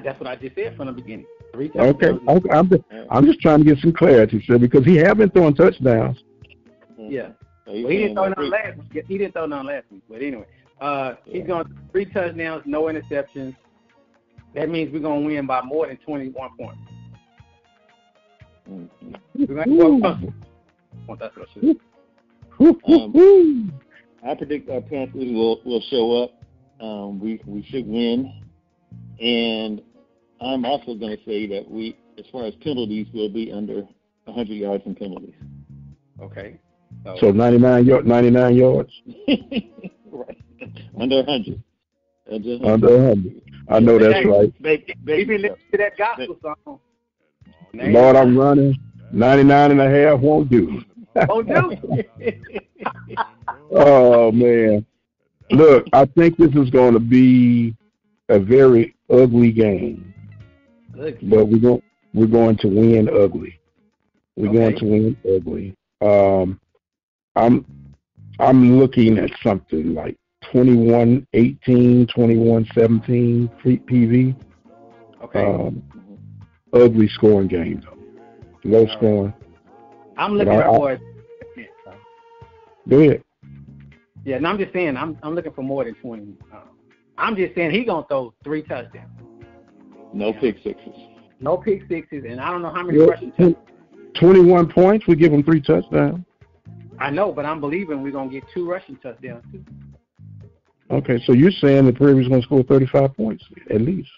B: That's what I just said from the beginning. 3 touchdowns.
A: Okay. I'm just trying to get some clarity, sir, because he has been throwing touchdowns.
B: Yeah. Well, he didn't throw none last week. He didn't throw none last week. But anyway, he's going to 3 touchdowns, no interceptions. That means we're going to win by more than 21 points. We're going to
C: I predict our Panthers will show up. We should win. And I'm also going to say that as far as penalties, we'll be under 100 yards in penalties.
B: Okay.
A: So 99 yards.
C: Right. Under 100.
A: Under 100. I know that's right.
B: Baby, listen to that gospel song.
A: Lord, I'm running. 99 and a half won't do.
B: Won't do.
A: Oh, man. Look, I think this is going to be a very ugly game. But we're going to win ugly. We're going to win ugly. I'm looking at something like 21-18, 21-17 PV.
B: Okay.
A: Ugly scoring game though. Low scoring.
B: I'm looking for it.
A: Go ahead.
B: Yeah, and I'm just saying I'm looking for more than 20. I'm just saying he's gonna throw 3 touchdowns.
C: No pick sixes.
B: No pick sixes, and I don't know how many rushing touchdowns.
A: 21 points. We give him 3 touchdowns.
B: I know, but I'm believing we're gonna get 2 rushing touchdowns too.
A: Okay, so you're saying the Prairie's gonna score 35 points at least?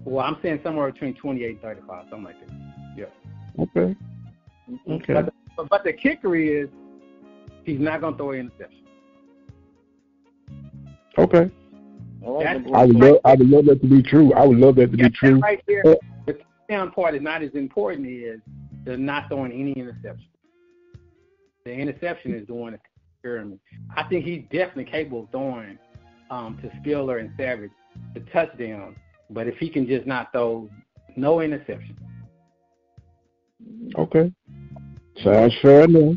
B: Well, I'm saying somewhere between 28 and 35, something like that. Yeah.
A: Okay. Okay.
B: But the kicker is he's not gonna throw an interception.
A: Okay. I would love that to be true. I would love that to be true.
B: Right there. The touchdown part is not as important as the not throwing any interception. The interception is the one that's scaring me. I think he's definitely capable of throwing to Spiller and Savage the touchdown, but if he can just not throw no interception.
A: Okay. Sounds fair enough.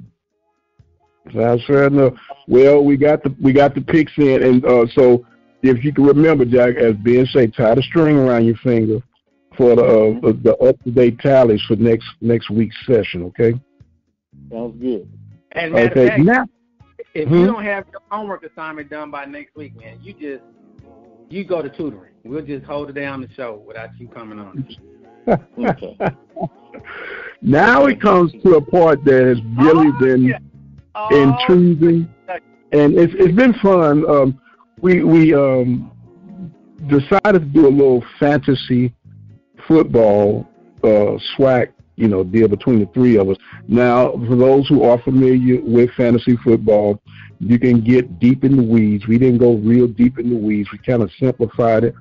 A: Well, we got the picks in, and so if you can remember, Jack, as Ben said, tie the string around your finger for the up-to-date tallies for next week's session. Okay.
C: Sounds good.
B: And matter of fact, if you don't have your homework assignment done by next week, man, you go to tutoring. We'll just hold it down the show without you coming on.
C: Okay.
A: Now it comes to a part that has really been intriguing, and it's been fun. We decided to do a little fantasy football swac, deal between the 3 of us. Now, for those who are familiar with fantasy football, you can get deep in the weeds. We didn't go real deep in the weeds. We kind of simplified it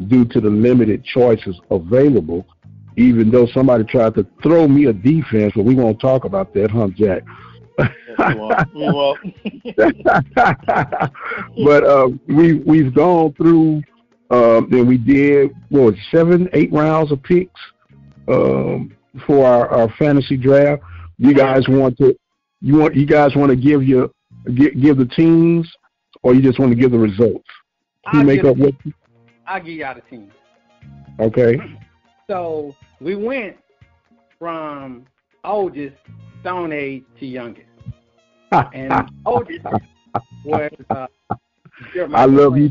A: due to the limited choices available, even though somebody tried to throw me a defense, but we won't talk about that, huh, Jack?
C: We won't.
A: But we've gone through, and we did 7-8 rounds of picks for our fantasy draft. You guys want to give the teams, or you just want to give the results?
B: I'll give y'all the team.
A: Okay.
B: So we went from oldest, Stone Age, to youngest. And oldest was
A: I love you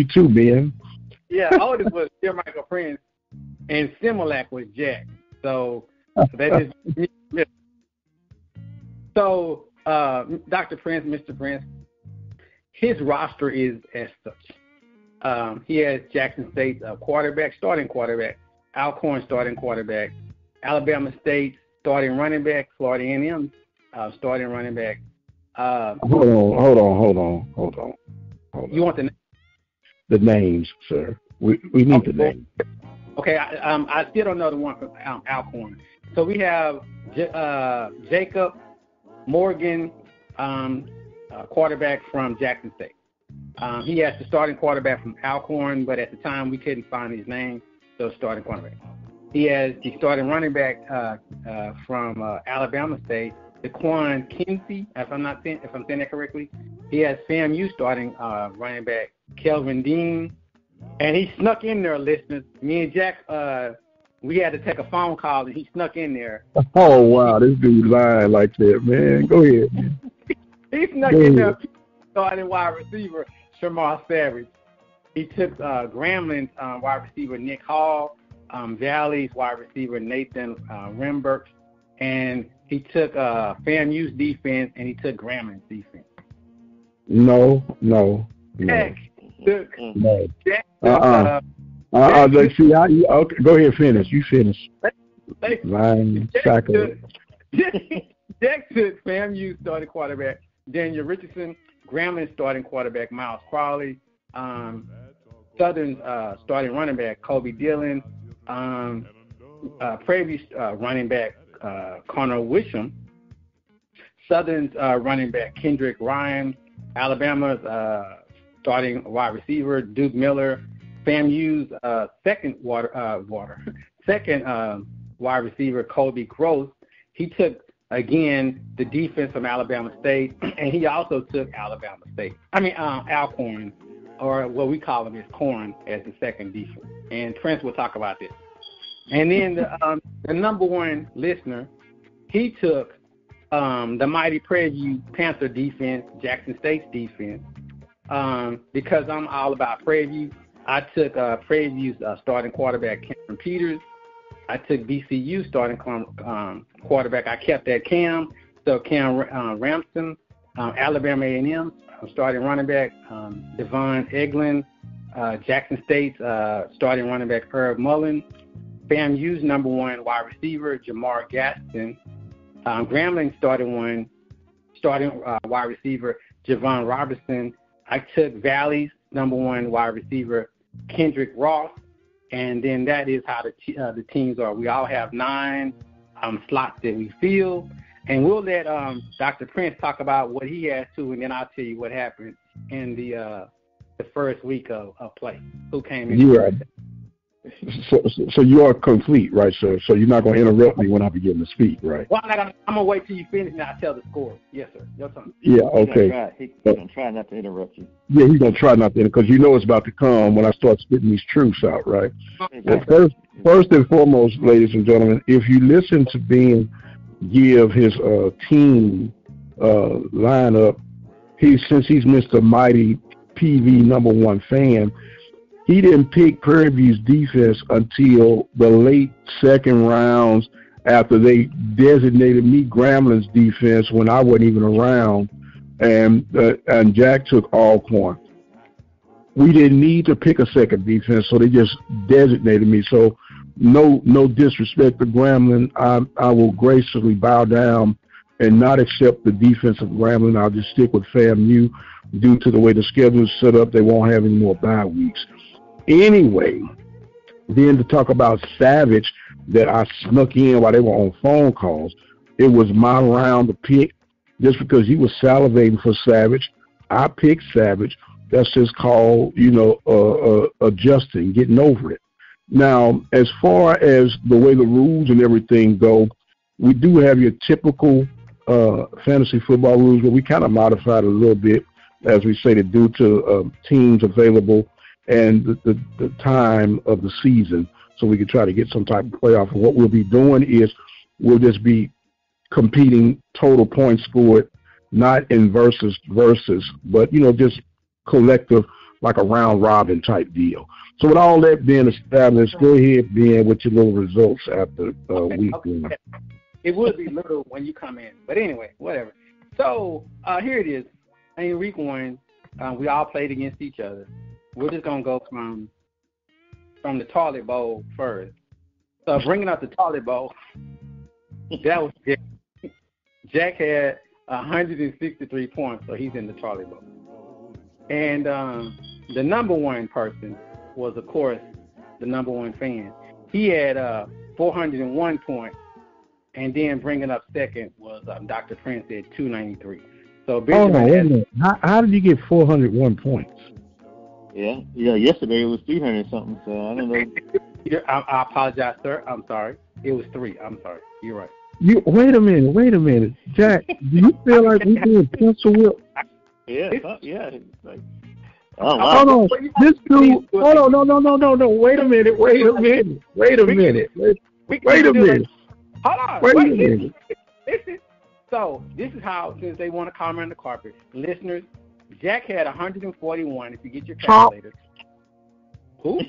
A: too, man.
B: Yeah, oldest was Michael Prince, and Similac was Jack. So that is so Dr. Prince, Mr. Prince, his roster is as such. He has Jackson State's starting quarterback, Alcorn starting quarterback, Alabama State starting running back, Florida A&M starting running back.
A: Hold on.
B: You want
A: the names, sir? We need the names.
B: Okay, I still don't know the one from Alcorn. So we have Jacob Morgan, quarterback from Jackson State. He has the starting quarterback from Alcorn, but at the time we couldn't find his name, so starting quarterback. He has the starting running back from Alabama State, Daquan Kinsey, if I'm saying that correctly. He has FAMU starting running back Kelvin Dean, and he snuck in there, listeners. Me and Jack, we had to take a phone call, and he snuck in there.
A: Oh wow, this dude lying like that, man. Go ahead, man.
B: He snuck in there, starting wide receiver Shamar Savage. He took Gramblin's wide receiver Nick Hall, Valley's wide receiver Nathan Rembert, and he took
A: FAMU's
B: defense, and he took Gramblin's defense.
A: No.
B: Jack took.
A: No.
B: Jack
A: took, see, okay, go ahead, finish. You finish. Lying psycho.
B: Jack took FAMU starting quarterback Daniel Richardson, Grambling starting quarterback Miles Crawley, Southern starting running back Kobe Dillon, Prairie View running back Connor Wisham, Southern's running back Kendrick Ryan, Alabama's starting wide receiver Duke Miller, FAMU's second wide receiver Colby Gross. He took again the defense from Alabama State, and he also took Alcorn, or what we call him is Corn, as the second defense. And Prince will talk about this. And then the number one listener, he took the mighty Prairie View Panther defense, Jackson State's defense. Because I'm all about Prairie View, I took Prairie View's starting quarterback Cameron Peters. I took VCU starting quarterback. I kept that Cam. So Cam Ramston, Alabama A&M starting running back Devon Eglin, Jackson State's starting running back Herb Mullen, FAMU's number one wide receiver Jamar Gaston, Grambling starting wide receiver Javon Robertson. I took Valley's number one wide receiver Kendrick Ross. And then that is how the teams are. We all have 9 slots that we fill. And we'll let Dr. Prince talk about what he has to, and then I'll tell you what happened in the first week of play. Who came in?
A: Yeah. So you are complete, right, sir? So you're not going to interrupt me when I begin to speak, right?
B: Well, I'm going to wait till you finish and I'll tell the score. Yes, sir. Your turn.
A: Yeah, okay.
C: He's going to try not to interrupt you.
A: Yeah, he's going to try not to, because you know it's about to come when I start spitting these truths out, right? Well, first and foremost, ladies and gentlemen, if you listen to Ben give his team lineup, since he's Mr. Mighty PV number one fan, he didn't pick Prairie View's defense until the late second rounds after they designated me Grambling's defense when I wasn't even around, and Jack took Alcorn. We didn't need to pick a second defense, so they just designated me. So no disrespect to Grambling. I will graciously bow down and not accept the defense of Grambling. I'll just stick with FAMU due to the way the schedule is set up. They won't have any more bye weeks. Anyway, then to talk about Savage that I snuck in while they were on phone calls, it was my round to pick. Just because he was salivating for Savage, I picked Savage. That's just called, adjusting, getting over it. Now, as far as the way the rules and everything go, we do have your typical fantasy football rules, but we kind of modified it a little bit, as we say, due to teams available and the time of the season, so we can try to get some type of playoff. And what we'll be doing is we'll just be competing total points scored, not in versus, but, just collective, like a round robin type deal. So with all that being established, go ahead, Ben, with your little results after week one.
B: Okay. It would be little when you come in, but anyway, whatever. So here it is. In week one, we all played against each other. We're just gonna go from the toilet bowl first. So bringing up the toilet bowl, that was Jack. Jack had 163 points, so he's in the toilet bowl. And the number one person was, of course, the number one fan. He had 401 points, and then bringing up second was Dr. Prince at 293. So
A: Hold on,
B: Benjamin
A: wait a
B: has.
A: minute. How did you get 401 points?
C: Yeah. Yesterday it was 300 something. So I don't know.
B: I apologize, sir. I'm sorry. It was 3. I'm sorry. You're right.
A: Wait a minute, Jack. Do you feel like we doing pencil whip?
C: Yeah. Yeah. Like, oh wow.
A: Hold on, this dude. Hold on, no. Wait a minute.
B: Hold on.
A: Wait a minute.
B: Listen. So this is how, since they want to comment on the carpet, listeners, Jack had 141. If you get your calculator. Who?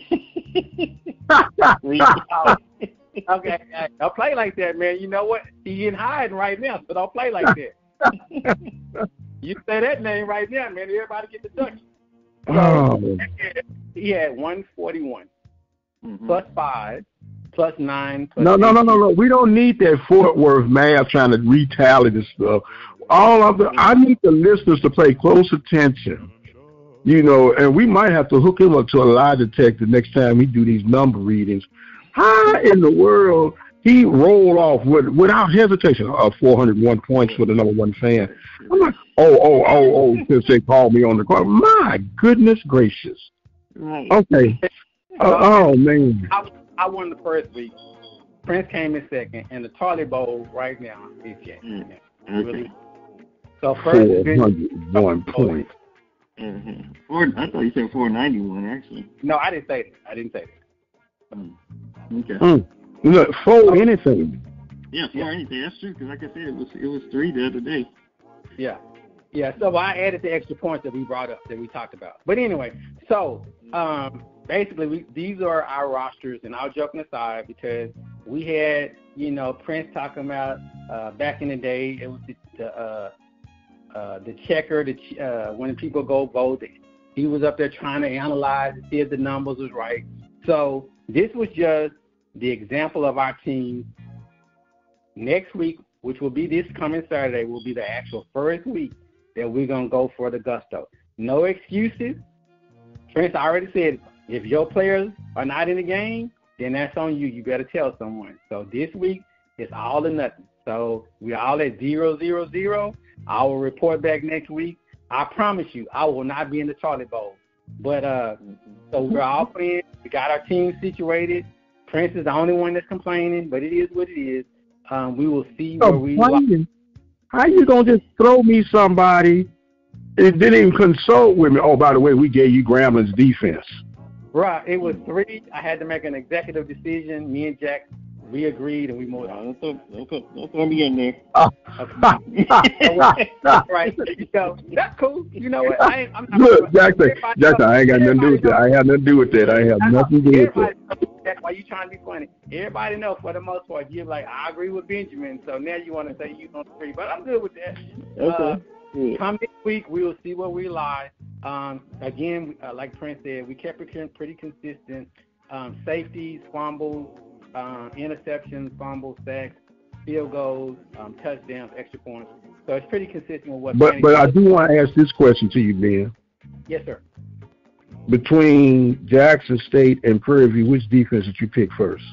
B: Okay, don't play like that, man. You know what? He in hiding right now, so don't play like that. You say that name right now, man. Everybody get the duck. So he had 141 plus 5 plus 9 plus
A: No. We don't need that Fort Worth math trying to retally this stuff. I need the listeners to pay close attention. You know, and we might have to hook him up to a lie detector next time we do these number readings. How in the world he rolled off without hesitation 401 points for the number one fan? I'm like, since they called me on the call. My goodness gracious.
C: Right.
A: Okay. Man.
B: I won the first week. Prince came in second, and the toilet bowl right now is Jack. Really? So first
A: 401 points.
C: I thought you said 491 actually.
B: No, I didn't say that.
C: Okay.
A: Look, for anything.
C: Yeah, for anything. That's true. Because like I said, it was 3 the other day.
B: Yeah. So I added the extra points that we brought up that we talked about. But anyway, so basically these are our rosters, and I'll joking aside because we had Prince talking about back in the day it was the checker when people go vote. He was up there trying to analyze and see if the numbers was right. So this was just the example of our team. Next week, which will be this coming Saturday, will be the actual first week that we're going to go for the gusto. No excuses. Prince already said, if your players are not in the game, then that's on you. You better tell someone. So this week, it's all or nothing. So we're all at 0-0-0. I will report back next week. I promise you, I will not be in the toilet bowl. But so we're all playing. We got our team situated. Prince is the only one that's complaining, but it is what it is. We will see where we are.
A: How you going to just throw me somebody and didn't even consult with me? Oh, by the way, we gave you Gramblin's defense.
B: Right. It was 3. I had to make an executive decision. Me and Jack, we agreed, and we moved on.
C: Don't throw me in there.
B: Right. So that's cool. You know what? I'm not
A: Look, Jackson, I ain't got nothing to do with that. I have nothing to do with that. I have nothing to do with that.
B: That's why you trying to be funny. Everybody knows for the most part, you're like, I agree with Benjamin. So now you want to say you don't agree. But I'm good with that.
C: Okay.
B: Come next week, we will see where we lie. Again, like Prince said, we kept it pretty consistent. Safeties, fumbles, interceptions, fumbles, sacks, field goals, touchdowns, extra points. So it's pretty consistent with what.
A: But I do want to ask this question to you, Ben.
B: Yes, sir.
A: Between Jackson State and Prairie View, which defense did you pick first?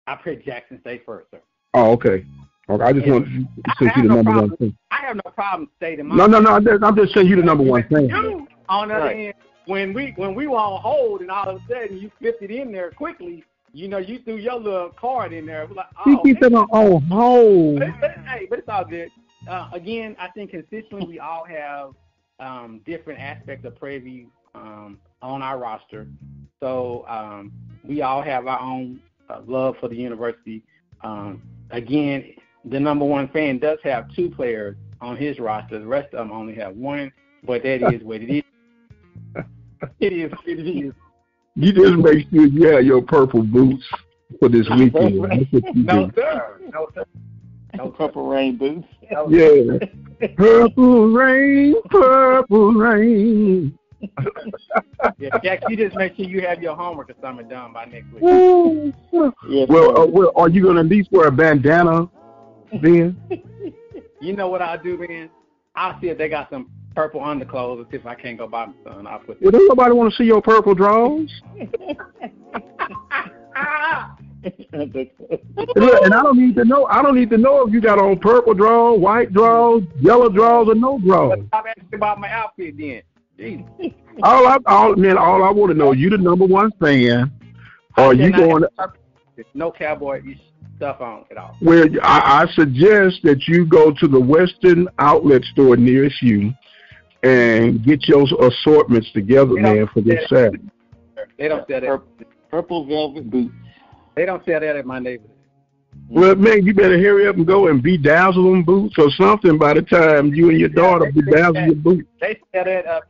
B: I picked Jackson State first, sir.
A: Oh, okay. I just want to say you the number one thing.
B: I have no problem stating my.
A: No. I'm just saying you the number one thing.
B: You, on the other hand, when we were on hold and all of a sudden you flipped it in there quickly, you threw your little card in there. We're like,
A: he keeps it on hold.
B: But it's all good. Again, I think consistently we all have different aspects of Prairie View on our roster. So we all have our own love for the university. Again, the number one fan does have 2 players on his roster. The rest of them only have 1, but that is what it is. It is.
A: You just make sure you have your purple boots for this weekend.
B: No, sir.
C: No purple rain boots.
A: Yeah. Purple rain.
B: Yeah, Jack, you just make sure you have your homework assignment done by next week.
C: Yes,
A: well, are you going to at least wear a bandana, Ben?
B: You know what I'll do, Ben? I'll see if they got some purple underclothes, or see if I can't go buy some. I'll put.
A: Well, don't nobody want to see your purple drawers. Look, and I don't need to know. I don't need to know if you got on purple draws, white draws, yellow draws, or no draws.
B: Stop asking about my outfit then. Jesus.
A: All I want to know, you the number one fan, or you going?
B: No cowboy stuff on at all.
A: Well, I suggest that you go to the Western outlet store nearest you and get your assortments together, man, for this Saturday.
B: They don't sell that.
C: Purple velvet boots.
B: They don't sell that at my neighborhood.
A: Well, man, you better hurry up and go and bedazzle them boots or something by the time you and your daughter bedazzle your boots.
B: They sell that up,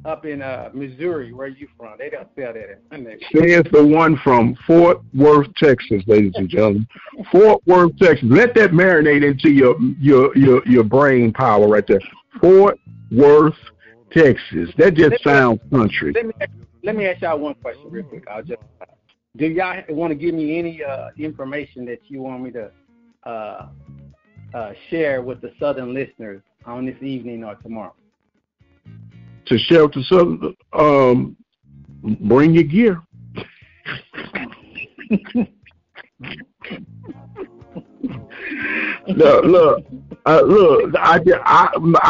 B: up in Missouri, where you from. They don't sell that at my neighborhood.
A: There's the one from Fort Worth, Texas, ladies and gentlemen. Fort Worth, Texas. Let that marinate into your brain power right there. Fort Worth, Texas. That just sounds country.
B: Let me ask y'all one question real quick. Do y'all want to give me any information that you want me to share with the Southern listeners on this evening or tomorrow?
A: To share with the Southern, bring your gear. Look, I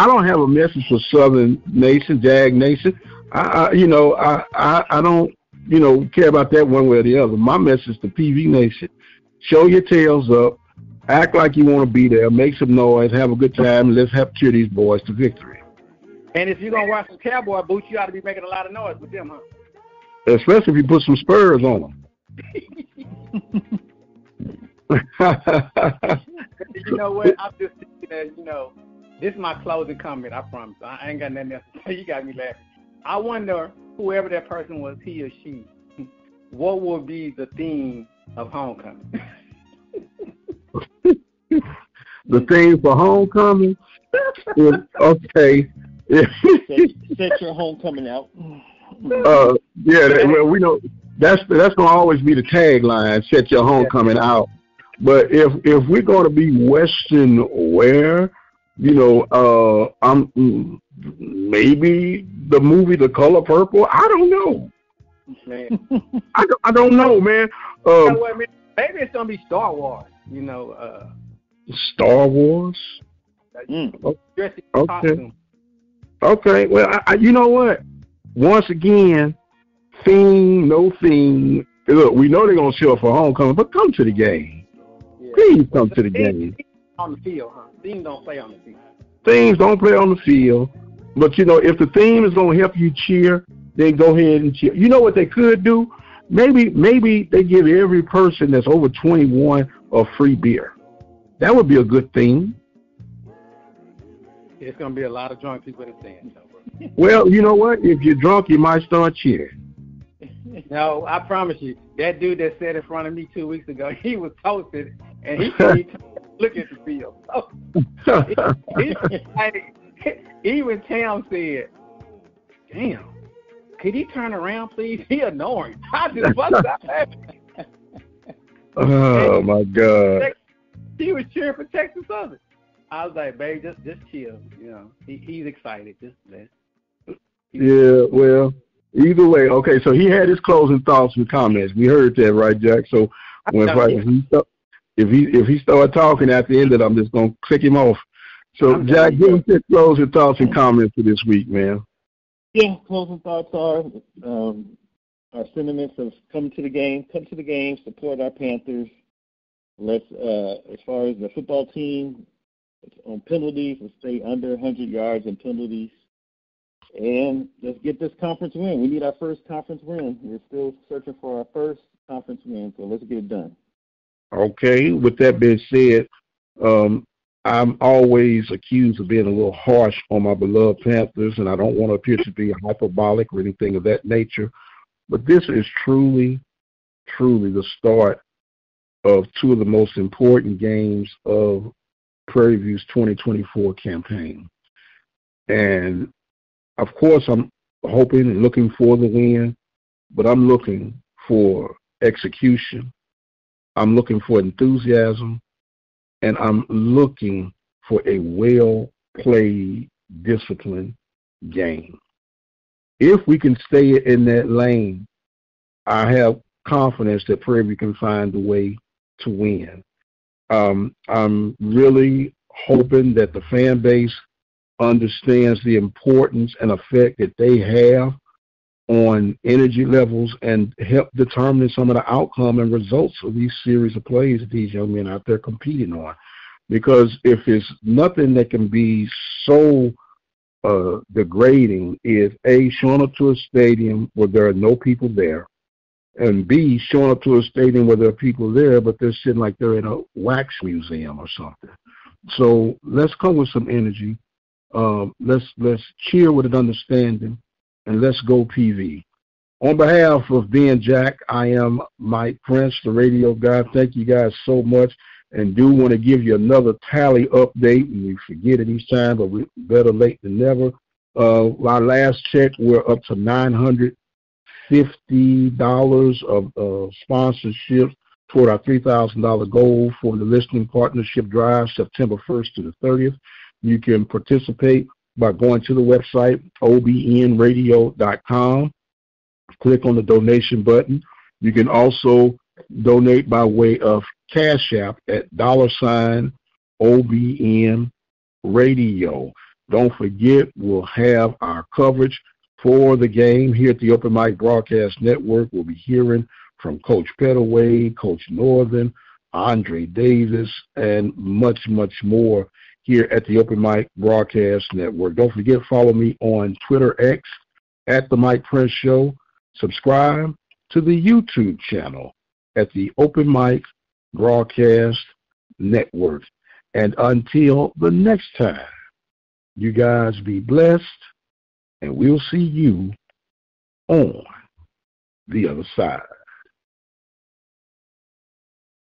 A: don't have a message for Southern Nation, Jag Nation. I don't, care about that one way or the other. My message to PV Nation: show your tails up, act like you want to be there, make some noise, have a good time, and let's help cheer these boys to victory.
B: And if you're gonna wear some cowboy boots, you ought to be making a lot of noise with them, huh?
A: Especially if you put some spurs on them.
B: You know what? I'm just thinking that, this is my closing comment, I promise. I ain't got nothing else to say. You got me laughing. I wonder, whoever that person was, he or she, what would be the theme of homecoming?
A: The theme for homecoming? Okay.
C: Set your homecoming out.
A: Well, we know that's gonna always be the tagline. Set your homecoming out. But if we're gonna be Western wear, maybe the movie The Color Purple. I don't know.
B: Man.
A: I don't know, man.
B: Maybe it's gonna be Star Wars.
A: Star Wars.
B: Okay.
A: Okay. Well, you know what? Once again, theme, no theme. Look, we know they're gonna show up for homecoming, but come to the game. Yeah. Please come to the game.
B: On the field, huh? Theme don't play on the field.
A: Themes don't play on the field, but if the theme is gonna help you cheer, then go ahead and cheer. You know what they could do? Maybe they give every person that's over 21 a free beer. That would be a good theme.
B: It's gonna be a lot of drunk people in the stands.
A: Well, you know what? If you're drunk, you might start cheering.
B: No, I promise you, that dude that sat in front of me 2 weeks ago, he was toasted, and he couldn't look at the field. Even Tam said, "Damn, could he turn around, please? He annoying." I just busted out laughing.
A: Oh my God!
B: He was cheering for Texas Southern. I was like, "Baby, just chill." He's excited.
A: Yeah, well, either way, okay. So he had his closing thoughts and comments. We heard that, right, Jack? So if he started talking at the end of it, I'm just gonna click him off. So Jack, give us your closing thoughts and comments for this week, man.
C: Yeah, closing thoughts are our sentiments of come to the game, support our Panthers. Let's as far as the football team, on penalties, let's stay under 100 yards in penalties. And let's get this conference win. We need our first conference win. We're still searching for our first conference win, so let's get it done. Okay.
A: With that being said, I'm always accused of being a little harsh on my beloved Panthers, and I don't want to appear to be hyperbolic or anything of that nature. But this is truly, truly the start of two of the most important games of Prairie View's 2024 campaign. And, of course, I'm hoping and looking for the win, but I'm looking for execution. I'm looking for enthusiasm, and I'm looking for a well-played, disciplined game. If we can stay in that lane, I have confidence that Prairie View can find a way to win. I'm really hoping that the fan base understands the importance and effect that they have on energy levels and help determine some of the outcome and results of these series of plays that these young men out there competing on. Because if it's nothing that can be so degrading is A, showing up to a stadium where there are no people there, and B, showing up to a stadium where there are people there, but they're sitting like they're in a wax museum or something. So let's come with some energy. Let's cheer with an understanding, and let's go PV. On behalf of Ben Jack, I am Mike Prince, the radio guy. Thank you guys so much, and do want to give you another tally update. We forget it each time, but we're better late than never. Our last check, we're up to $950 of sponsorship toward our $3,000 goal for the Listening Partnership Drive, September 1st to the 30th. You can participate by going to the website, obnradio.com. Click on the donation button. You can also donate by way of Cash App at $OBN Radio. Don't forget, we'll have our coverage for the game here at the Open Mic Broadcast Network. We'll be hearing from Coach Pettaway, Coach Northern, Andre Davis, and much, much more here at the Open Mic Broadcast Network. Don't forget, follow me on Twitter X at The Mike Prince Show. Subscribe to the YouTube channel at the Open Mic Broadcast Network. And until the next time, you guys be blessed, and we'll see you on the other side.